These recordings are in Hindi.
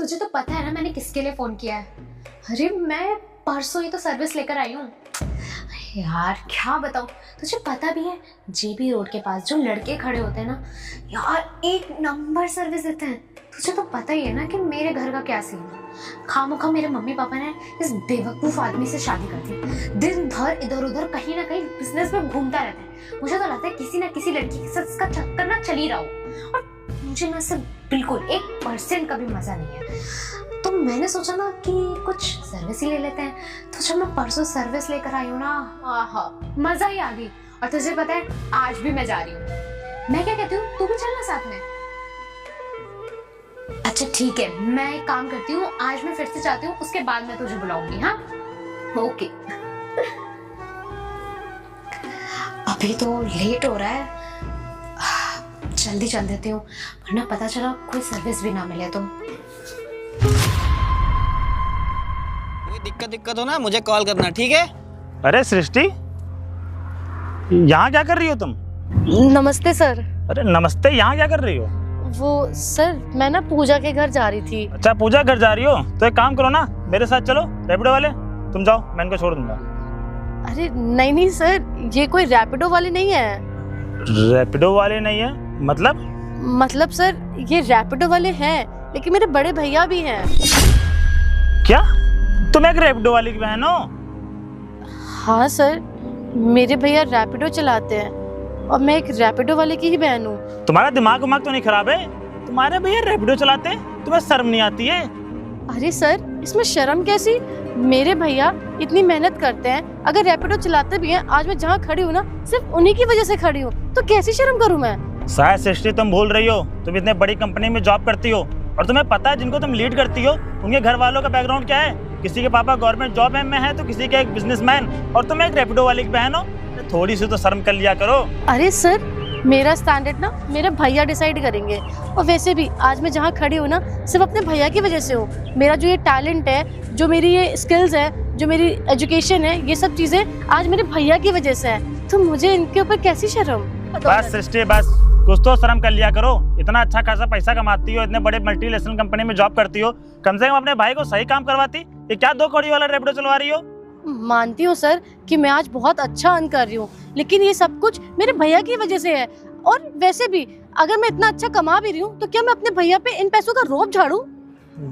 तुझे तो पता है ना मैंने किसके लिए फोन किया है? अरे मैं परसों ही तो सर्विस लेकर आई हूँ। यार क्या बताऊँ, तुझे पता भी है जेबी रोड के पास जो लड़के खड़े होते हैं ना यार, एक नंबर सर्विस देते हैं। तुझे तो पता ही है ना कि मेरे घर का क्या सीन है। खामोखा मेरे मम्मी पापा ने इस बेवकूफ आदमी से शादी कर दी। दिन भर इधर उधर कहीं ना कहीं बिजनेस में घूमता रहता है। मुझे तो लगता है किसी ना किसी लड़की के साथ इसका चक्कर ना चल ही रहा हो, और मुझे ना इससे बिल्कुल 1% का भी मजा नहीं है। तो मैंने सोचा ना कि कुछ सर्विस ही ले लेते हैं। तो जब मैं परसों सर्विस लेकर आई हूँ ना, आहा मजा ही आ गई। और तुझे पता है आज भी मैं जा रही हूँ। मैं क्या कहती हूँ, तू भी चलना साथ में? अच्छा ठीक है, मैं एक काम करती हूँ, आज मैं फिर से जाती हूँ, उसके बाद मैं तुझे बुलाऊंगी। हाँ ओके। अभी तो लेट हो रहा है, जल्दी चल देती हूँ वरना पता चला कोई सर्विस भी ना मिले तो। कोई दिक्कत हो ना मुझे कॉल करना, ठीक है? अरे सृष्टि, यहाँ क्या कर रही हो तुम? नमस्ते सर। अरे नमस्ते, यहाँ क्या कर रही हो? वो सर मैं ना पूजा के घर जा रही थी। अच्छा पूजा घर जा रही हो, तो एक काम करो ना, मेरे साथ चलो, रैपिडो वाले तुम जाओ, मैं इनको छोड़ दूंगा। अरे नहीं सर, ये कोई रैपिडो वाले नहीं है। रैपिडो वाले नहीं है मतलब सर ये रैपिडो वाले हैं, लेकिन मेरे बड़े भैया भी हैं। क्या तुम एक रैपिडो वाली की बहन हो? हाँ सर, मेरे भैया रैपिडो चलाते हैं और मैं एक रैपिडो वाले की ही बहन हूँ। तुम्हारा दिमाग तो नहीं खराब है? तुम्हारे भैया रैपिडो चलाते हैं, तुम्हें शर्म नहीं आती है? अरे सर इसमें शर्म कैसी, मेरे भैया इतनी मेहनत करते हैं, अगर रैपिडो चलाते भी हैं, आज मैं जहाँ खड़ी हूँ ना सिर्फ उन्हीं की वजह से खड़ी हूँ, तो कैसी शर्म करूँ मैं? शायद सृष्टि तुम भूल रही हो, तुम इतने बड़ी कंपनी में जॉब करती हो, और तुम्हें पता है जिनको तुम लीड करती हो उनके घर वालों का बैकग्राउंड क्या है। किसी के पापा गवर्नमेंट जॉब में है तो किसी के एक बिजनेसमैन, और तुम एक रैपिडो वाली की बहन हो। थोड़ी सी तो शर्म कर लिया करो। अरे सर मेरा स्टैंडर्ड ना मेरे भैया डिसाइड करेंगे, और वैसे भी आज मैं जहाँ खड़ी हूँ ना सिर्फ अपने भैया की वजह से हूँ। मेरा जो ये टैलेंट है, जो मेरी ये स्किल्स है, जो मेरी एजुकेशन है, ये सब चीज़ें आज मेरे भैया की वजह से है, तो मुझे इनके ऊपर कैसी शर्म? बस सृष्टि बस, कुछ तो शर्म कर लिया करो। इतना अच्छा खासा पैसा कमाती हो, इतने बड़े मल्टीनेशनल कंपनी में जॉब करती हो, कम से कम अपने भाई को सही काम करवाती। ये क्या 2 कौड़ी वाला रैपिडो चलवा रही हो? मानती हूँ सर कि मैं आज बहुत अच्छा अर्न कर रही हूँ, लेकिन ये सब कुछ मेरे भैया की वजह से है। और वैसे भी अगर मैं इतना अच्छा कमा भी रही हूँ तो क्या मैं अपने भैया पे इन पैसों का रोब झाड़ूं?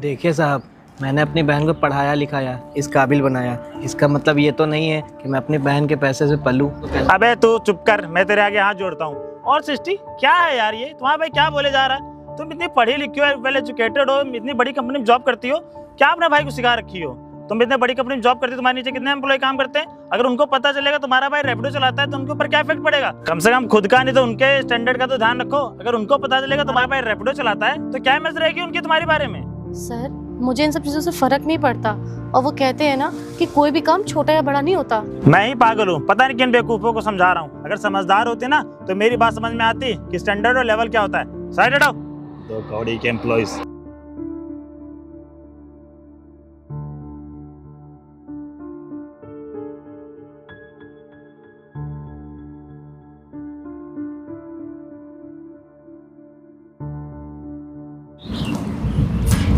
देखिए साहब, मैंने अपनी बहन को पढ़ाया लिखाया, इस काबिल बनाया, इसका मतलब ये तो नहीं है कि मैं अपनी बहन के पैसे से पलूं। अबे तू चुप कर, मैं तेरे आगे हाथ जोड़ता हूँ। और सृष्टि क्या है यार, ये तुम्हारा भाई क्या बोले जा रहा है? तुम इतनी पढ़ी लिखी हो, वेल एजुकेटेड हो, इतनी बड़ी कंपनी में जॉब करती हो, क्या अपने भाई को सिखा रखी हो? तुम इतने बड़ी कंपनी में जॉब करती हो, तुम्हारे नीचे कितने एम्प्लॉय काम करते हैं? अगर उनको पता चलेगा तुम्हारा भाई रैपिडो चलाता है तो उनके ऊपर क्या इफेक्ट पड़ेगा? कम से कम खुद का नहीं तो उनके स्टैंडर्ड का तो ध्यान रखो। अगर उनको पता चलेगा तुम्हारा भाई रैपिडो चलाता है तो क्या इमेज रहेगी उनकी तुम्हारे बारे में? सर मुझे इन सब चीज़ों से फर्क नहीं पड़ता, और वो कहते हैं ना कि कोई भी काम छोटा या बड़ा नहीं होता। मैं ही पागल हूँ, पता नहीं किन बेवकूफों को समझा रहा हूँ। अगर समझदार होते ना तो मेरी बात समझ में आती कि स्टैंडर्ड और लेवल क्या होता है। साइड हटाओ 2 कौड़ी के एम्प्लॉइज।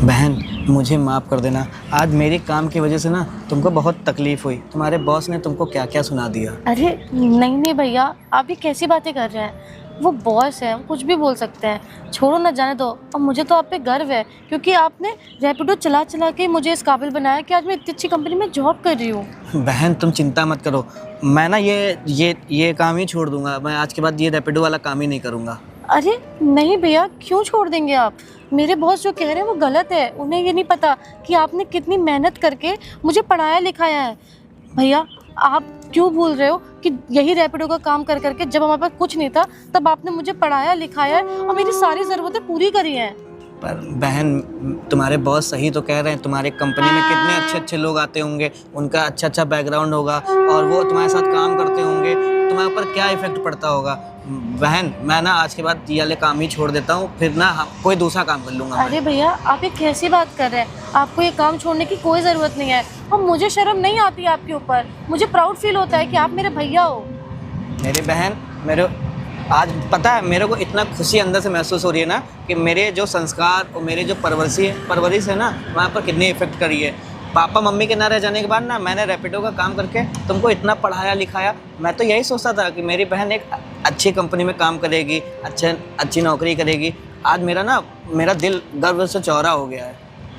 बहन मुझे माफ़ कर देना, आज मेरे काम की वजह से ना तुमको बहुत तकलीफ हुई। तुम्हारे बॉस ने तुमको क्या क्या सुना दिया। अरे नहीं भैया, आप ये कैसी बातें कर रहे हैं? वो बॉस है, कुछ भी बोल सकते हैं, छोड़ो ना, जाने दो। और मुझे तो आप पे गर्व है क्योंकि आपने रैपिडो चला चला के मुझे इस काबिल बनाया कि आज मैं इतनी अच्छी कंपनी में जॉब कर रही हूँ। बहन तुम चिंता मत करो, मैं ना ये काम ही छोड़ दूंगा। मैं आज के बाद ये रैपिडो वाला काम ही नहीं करूँगा। अरे नहीं भैया, क्यों छोड़ देंगे आप? मेरे बॉस जो कह रहे हैं वो गलत है। उन्हें ये नहीं पता कि आपने कितनी मेहनत करके मुझे पढ़ाया लिखाया है। भैया आप क्यों भूल रहे हो कि यही रैपिडो का काम कर करके जब हमारे पास कुछ नहीं था तब आपने मुझे पढ़ाया लिखाया है और मेरी सारी ज़रूरतें पूरी करी हैं। पर बहन तुम्हारे बॉस सही तो कह रहे हैं, तुम्हारे कंपनी में कितने अच्छे अच्छे लोग आते होंगे, उनका अच्छा बैकग्राउंड होगा और वो तुम्हारे साथ काम करते होंगे, तुम्हारे ऊपर क्या इफेक्ट पड़ता होगा। बहन मैं ना आज के बाद ये वाले काम ही छोड़ देता हूँ, फिर ना कोई दूसरा काम कर लूँगा। अरे भैया आप ये कैसी बात कर रहे हैं? आपको ये काम छोड़ने की कोई ज़रूरत नहीं है और मुझे शर्म नहीं आती आपके ऊपर। मुझे प्राउड फील होता है कि आप मेरे भैया हो। मेरी बहन मेरे आज पता है मेरे को इतना खुशी अंदर से महसूस हो रही है ना कि मेरे जो संस्कार और मेरे जो परवरिश है ना वहाँ पर कितनी इफेक्ट करी है। पापा मम्मी के ना रह जाने के बाद ना मैंने रैपिडो का काम करके तुमको इतना पढ़ाया लिखाया। मैं तो यही सोचता था कि मेरी बहन एक अच्छी कंपनी में काम करेगी, अच्छी नौकरी करेगी। आज मेरा दिल गर्व से चौड़ा हो गया है।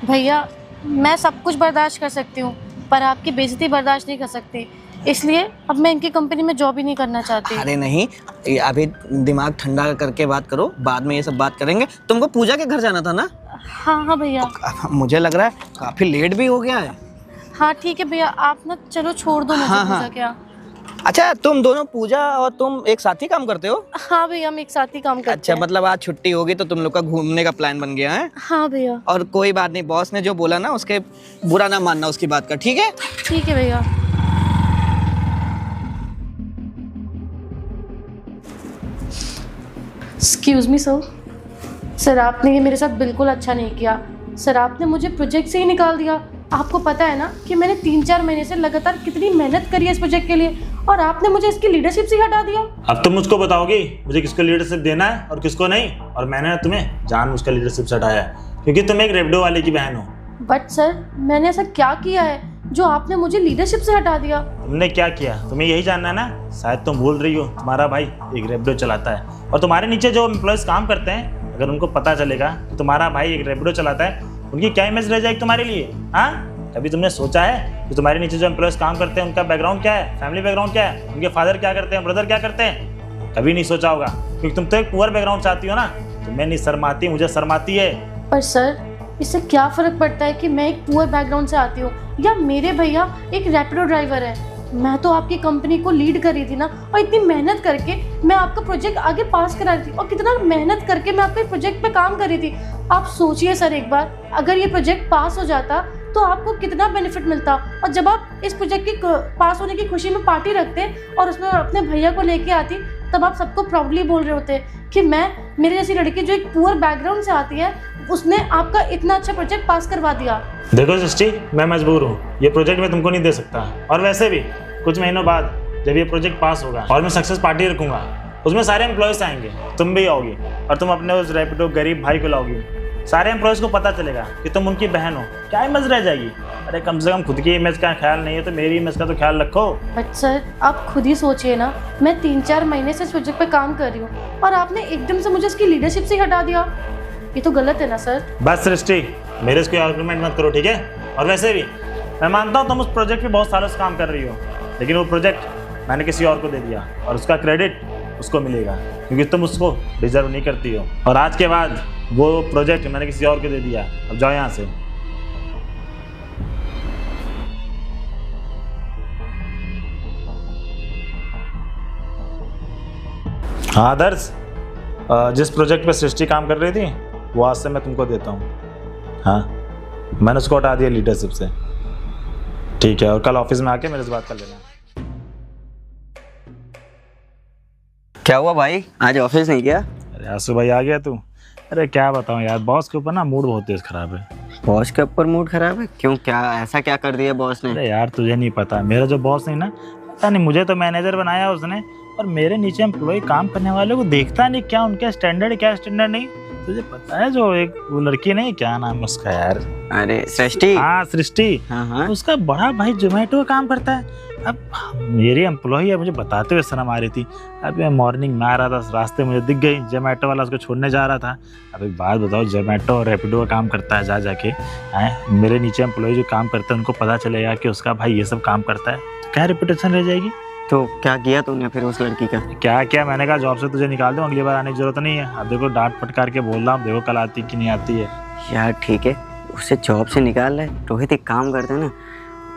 भैया मैं सब कुछ बर्दाश्त कर सकती हूँ पर आपकी बेइज्जती बर्दाश्त नहीं कर सकती, इसलिए अब मैं इनकी कंपनी में जॉब ही नहीं करना चाहती। अरे नहीं, ये अभी दिमाग ठंडा करके बात करो, बाद में ये सब बात करेंगे। तुमको पूजा के घर जाना था ना? हाँ हाँ भैया। मुझे लग रहा है काफी लेट भी हो गया है। हाँ ठीक है भैया, आप ना चलो छोड़ दो मुझे। हाँ, पूजा हाँ। क्या? अच्छा, तुम दोनों पूजा और तुम एक साथ ही काम करते हो? हाँ भैया, हम एक साथ ही काम करते अच्छा, हैं। मतलब आज छुट्टी होगी तो तुम लोग का घूमने का प्लान बन गया है। हाँ भैया। और कोई बात नहीं, बॉस ने जो बोला ना उसके बुरा ना मानना उसकी बात का, ठीक है? ठीक है भैया। Excuse me sir. सर आपने ये मेरे साथ बिल्कुल अच्छा नहीं किया। सर आपने मुझे प्रोजेक्ट से ही निकाल दिया। आपको पता है ना कि मैंने 3-4 महीने से लगातार कितनी मेहनत करी है इस प्रोजेक्ट के लिए, और आपने मुझे इसकी लीडरशिप से ही हटा दिया। अब तुम मुझको बताओगी मुझे किसको लीडरशिप देना है और किसको नहीं। और मैंने तुम्हें जानबूझकर लीडरशिप से हटाया है क्योंकि तुम एक रेपिडो वाले की बहन हो। बट सर मैंने ऐसा क्या किया है जो आपने मुझे लीडरशिप से हटा दिया? तुमने क्या किया तुम्हें यही जानना है ना? शायद तुम भूल रही हो, तुम्हारा भाई एक रेपिडो चलाता है और तुम्हारे नीचे जो एम्प्लॉयज काम करते हैं, अगर उनको पता चलेगा कि तुम्हारा भाई एक रेपिडो चलाता है, उनकी क्या इमेज रह जाएगी तुम्हारे लिए? हाँ, कभी तुमने सोचा है कि तुम्हारे नीचे जो एम्प्लॉयज काम करते हैं उनका बैकग्राउंड क्या है, फैमिली बैकग्राउंड क्या है, उनके फादर क्या करते हैं, ब्रदर क्या करते हैं? कभी नहीं सोचा होगा क्योंकि तुम तो एक पुअर बैकग्राउंड चाहती हो ना। तुम्हें नहीं शर्माती, मुझे शर्माती है। पर सर इससे क्या फ़र्क पड़ता है कि मैं एक पुअर बैकग्राउंड से आती हूँ या मेरे भैया एक रैपिडो ड्राइवर है? मैं तो आपकी कंपनी को लीड कर रही थी ना, और इतनी मेहनत करके मैं आपका प्रोजेक्ट आगे पास करा रही थी, और कितना मेहनत करके मैं आपके प्रोजेक्ट पे काम कर रही थी। आप सोचिए सर एक बार, अगर ये प्रोजेक्ट पास हो जाता तो आपको कितना बेनिफिट मिलता। और जब आप इस प्रोजेक्ट की पास होने की खुशी में पार्टी रखते और उसमें अपने भैया को लेके आती, तब आप सबको प्राउडली बोल रहे होते कि मेरे जैसी लड़की जो एक पुअर बैकग्राउंड से आती है, उसने आपका इतना अच्छा प्रोजेक्ट पास करवा दिया। देखो सृष्टि, मैं मजबूर हूँ, ये प्रोजेक्ट मैं तुमको नहीं दे सकता। और वैसे भी कुछ महीनों बाद जब ये प्रोजेक्ट पास होगा और मैं सक्सेस पार्टी रखूंगा, उसमें सारे एम्प्लॉयज आएंगे, तुम भी आओगी और तुम अपने उस रैपिडो गरीब भाई को लाओगी। सारे एम्प्लॉयज को पता चलेगा कि तुम उनकी बहन हो, क्या इमेज रह जाएगी? अरे कम से कम खुद की इमेज का ख्याल नहीं है तो मेरी इमेज का तो ख्याल रखो। बट सर आप खुद ही सोचिए ना, मैं 3-4 महीने से इस प्रोजेक्ट पे काम कर रही हूँ और आपने एकदम से मुझे इसकी लीडरशिप से हटा दिया। ये तो गलत है ना सर? बस सृष्टि, मेरे से कोई आर्गुमेंट मत करो, ठीक है? और वैसे भी मैं मानता हूँ तुम उस प्रोजेक्ट पे बहुत सालों से काम कर रही हो, लेकिन वो प्रोजेक्ट मैंने किसी और को दे दिया और उसका क्रेडिट उसको मिलेगा क्योंकि तुम उसको डिजर्व नहीं करती हो। और आज के बाद वो प्रोजेक्ट मैंने किसी और को दे दिया। अब जाओ यहाँ से। हाँ आदर्श, जिस प्रोजेक्ट पे सृष्टि काम कर रही थी वो आज से मैं तुमको देता हूँ। हाँ, मैंने उसको हटा दिया लीडरशिप से, ठीक है? और कल ऑफिस में आके मेरे से बात कर लेना। क्या हुआ भाई, आज ऑफिस नहीं गया? अरे आंसू भाई आ गया तू? अरे क्या बताऊँ यार, बॉस के ऊपर ना मूड बहुत तेज खराब है। बॉस के ऊपर मूड खराब है? क्यों, क्या ऐसा क्या कर दिया बॉस ने? अरे यार तुझे नहीं पता, मेरा जो बॉस है ना, पता नहीं, मुझे तो मैनेजर बनाया उसने और मेरे नीचे एम्प्लॉय काम करने वालों को देखता नहीं क्या उनका स्टैंडर्ड क्या स्टैंडर्ड नहीं। तुझे पता है जो एक वो लड़की नहीं, क्या नाम है उसका यार? अरे सृष्टि। हाँ सृष्टि। हाँ। उसका बड़ा भाई जोमेटो का काम करता है। अब मेरी एम्प्लॉय है, मुझे बताते हुए शर्म आ रही थी। अब मैं मॉर्निंग में आ रहा था, रास्ते मुझे दिख गई, जोमेटो वाला उसको छोड़ने जा रहा था। अब एक बात बताओ, जोमेटो और रैपिडो का काम करता है जाके मेरे नीचे एम्प्लॉय जो काम करते हैं उनको पता चलेगा कि उसका भाई ये सब काम करता है, तो क्या रेपुटेशन रह जाएगी? तो क्या किया तूने फिर उस लड़की का? क्या मैंने कहा जॉब से तुझे निकाल दूं, अगली बार आने की जरूरत नहीं है। अब देखो डांट फटकार के बोल रहा हूँ, देखो कल आती कि नहीं आती है। यार ठीक है, उसे जॉब से निकाल रहे, रोहित एक काम करते हैं ना,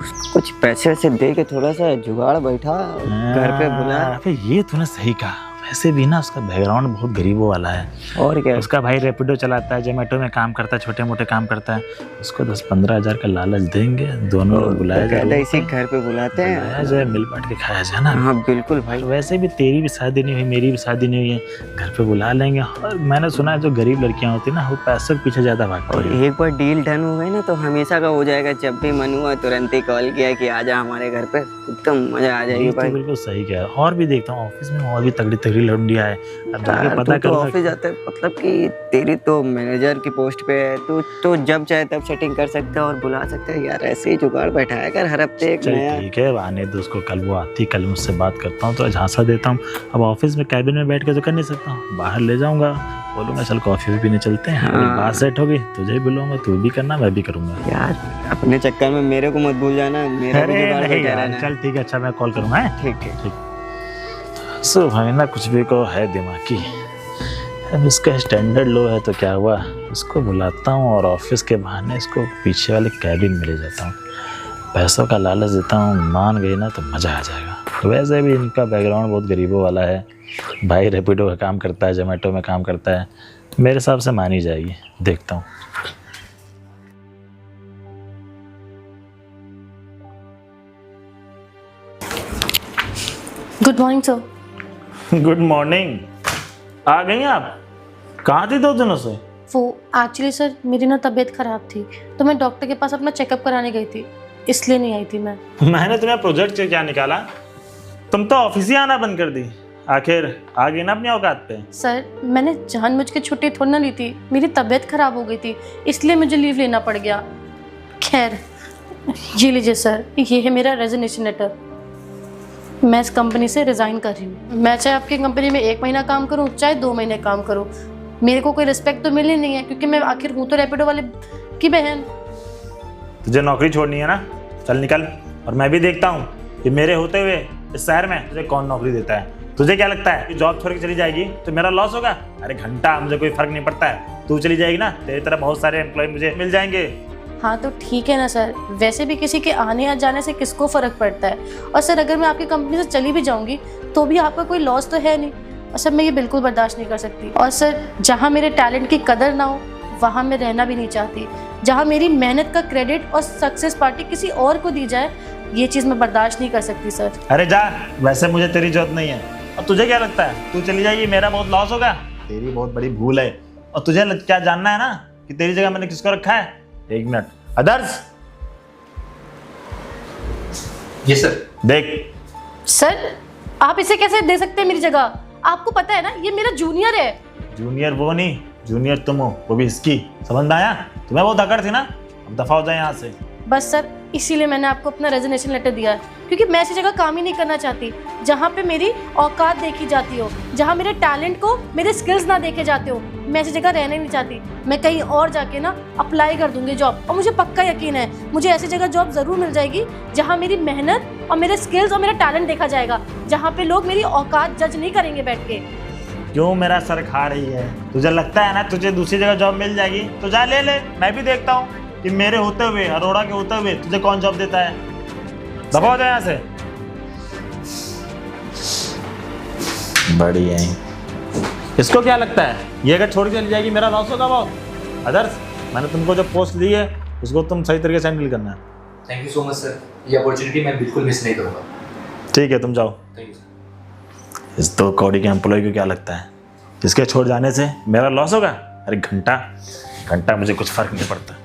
उसको कुछ पैसे वैसे दे के थोड़ा सा जुगाड़ बैठा, घर पे बुला। अबे ये तूने सही कहा, वैसे भी ना उसका बैकग्राउंड बहुत गरीबों वाला है। और क्या, उसका भाई रैपिडो चलाता है, जोमेटो में काम करता है, छोटे मोटे काम करता है। उसको 10-15 हज़ार का लालच देंगे, दोनों लोग बुलाया जाए, इसी घर पे बुलाते हैं, बुलाया जाए, मिल बांट के खाया जाए ना। हाँ बिल्कुल भाई। वैसे भी तेरी भी शादी नहीं हुई, मेरी भी शादी नहीं हुई है, घर पे बुला लेंगे। और मैंने सुना है जो गरीब लड़कियां होती है ना, वो पैसों के पीछे ज्यादा भागती और है। एक बार डील डन हो गई ना तो हमेशा का हो जाएगा। जब भी मन हुआ तुरंत ही कॉल किया कि आजा हमारे घर पे, एकदम मजा आ जाएगी भाई। बिल्कुल सही कह रहा। और भी देखता हूँ ऑफिस में और भी तगड़ी तेरी लौंडिया है। अब जाके यार, पता तू तो करूंगा। ऑफिस जाता है, मतलब कि तेरी तो मैनेजर की पोस्ट पे है, तू तो जब चाहे तब सेटिंग कर सकता है और बुला सकता है यार। ऐसे ही जुगाड़ बैठाया कर हर हफ्ते एक चल नया। ठीक है, आने दो उसको, कल वो आती, कल मुझसे बात करता हूँ तो झांसा देता हूँ। अब ऑफिस में कैबिन में बैठ के तो कर नहीं सकता हूँ, बाहर ले जाऊंगा, बोलूंगा चल कॉफी भी पीने चलते हैं। हाँ। बात सेट होगी, तुझे भी बुलाऊंगा, तू भी करना, मैं भी करूंगा। यार अपने चक्कर में मेरे को मत भूल जाना, मेरा भी अरे जुगाड़ नहीं बैठा यार, रहना। चल ठीक है, अच्छा मैं कॉल करूंगा। ठीक है। सो भाई ना कुछ भी को है दिमाग की। अब इसका स्टैंडर्ड लो है तो क्या हुआ, इसको बुलाता हूँ और ऑफिस के बहाने इसको पीछे वाले कैबिन में ले जाता हूँ, पैसों का लालच देता हूँ, मान गई ना तो मज़ा आ जाएगा। वैसे भी इनका बैकग्राउंड बहुत गरीबों वाला है, भाई रैपिडो का काम करता है, जोमेटो में काम करता है, मेरे हिसाब से मान ही जाएगी, देखता हूँ। Good morning sir. Good morning, आ गई आप? कहाँ थी 2 दिनों से? वो एक्चुअली सर मेरी ना तबीयत ख़राब थी तो मैं डॉक्टर के पास अपना चेकअप कराने गई थी, इसलिए नहीं आई थी मैं। मैंने तुम्हें प्रोजेक्ट से क्या निकाला, तुम तो ऑफिस ही आना बंद कर दी। आखिर आ गई ना अपनी औकात पे। सर मैंने जानबूझ के छुट्टी थोड़ी ना ली थी, मेरी तबीयत ख़राब हो गई थी इसलिए मुझे लीव लेना पड़ गया। खैर ये लीजिए सर, ये है मेरा रेजिग्नेशन लेटर। मैं इस कंपनी से रिज़ाइन कर रही हूँ। मैं चाहे आपकी कंपनी में 1 महीना काम करूँ चाहे 2 महीने काम करूँ, मेरे को कोई रिस्पेक्ट तो मिलनी नहीं है क्योंकि मैं आखिर हूँ तो रैपिडो वाले की बहन। तुझे नौकरी छोड़नी है ना, चल निकल। और मैं भी देखता हूँ कि मेरे होते हुए इस शहर में तुझे कौन नौकरी देता है। तुझे क्या लगता है कि जॉब छोड़ के चली जाएगी तो मेरा लॉस होगा? अरे घंटा, मुझे कोई फर्क नहीं पड़ता है। तू चली जाएगी ना, तेरी तरह बहुत सारे एम्प्लॉय मुझे मिल जाएंगे। हाँ तो ठीक है ना सर, वैसे भी किसी के आने या जाने से किसको फ़र्क पड़ता है। और सर अगर मैं आपकी कंपनी से चली भी जाऊंगी तो भी आपका कोई लॉस तो है नहीं। और सर मैं ये बिल्कुल बर्दाश्त नहीं कर सकती। और सर जहाँ मेरे टैलेंट की कदर ना हो वहाँ मैं रहना भी नहीं चाहती। जहाँ मेरी मेहनत का क्रेडिट और सक्सेस पार्टी किसी और को दी जाए, ये चीज़ मैं बर्दाश्त नहीं कर सकती सर। अरे जा, वैसे मुझे तेरी जरूरत नहीं है। अब तुझे क्या लगता है तू चली जाएगी मेरा बहुत लॉस होगा? तेरी बहुत बड़ी भूल है। और तुझे क्या जानना है ना कि तेरी जगह मैंने किसको रखा है? 1 मिनट, आदर्श। ये सर। देख सर आप इसे कैसे दे सकते हैं मेरी जगह? आपको पता है ना ये मेरा जूनियर है। जूनियर वो नहीं, जूनियर तुम हो, वो भी इसकी। समझ में आया? तुम्हें बहुत अकड़ थी ना, अब दफा हो जाए यहाँ से। बस सर इसीलिए मैंने आपको अपना रेजिग्नेशन लेटर दिया है क्योंकि मैं ऐसी जगह काम ही नहीं करना चाहती जहाँ पे मेरी औकात देखी जाती हो, जहाँ मेरे टैलेंट को, मेरे स्किल्स ना देखे जाते हो। मैं ऐसी जगह रहना नहीं चाहती। मैं कहीं और जाके ना अप्लाई कर दूंगी जॉब, और मुझे पक्का यकीन है मुझे ऐसी जगह जॉब ज़रूर मिल जाएगी जहाँ मेरी मेहनत और मेरे स्किल्स और मेरा टैलेंट देखा जाएगा, जहाँ पे लोग मेरी औकात जज नहीं करेंगे बैठ के। क्यों मेरा सर खा रही है? तुझे लगता है ना तुझे दूसरी जगह जॉब मिल जाएगी तो जा ले ले। मैं भी देखता हूँ कि मेरे होते हुए, अरोड़ा के होते हुए तुझे कौन जॉब देता है। दबा हो जाए यहाँ से। बड़ी है, इसको क्या लगता है ये अगर छोड़ के चली जाएगी मेरा लॉस होगा बहुत? आदर्श, मैंने तुमको जो पोस्ट दी है उसको तुम सही तरीके से हैंडल करना है। Thank you so much sir, ये अपॉर्चुनिटी मैं बिल्कुल मिस नहीं करूँगा। ठीक है, तुम जाओ। Thank you sir. इस 2 कौड़ी के एम्प्लॉय को क्या लगता है इसके छोड़ जाने से मेरा लॉस होगा? अरे घंटा घंटा मुझे कुछ फर्क नहीं पड़ता।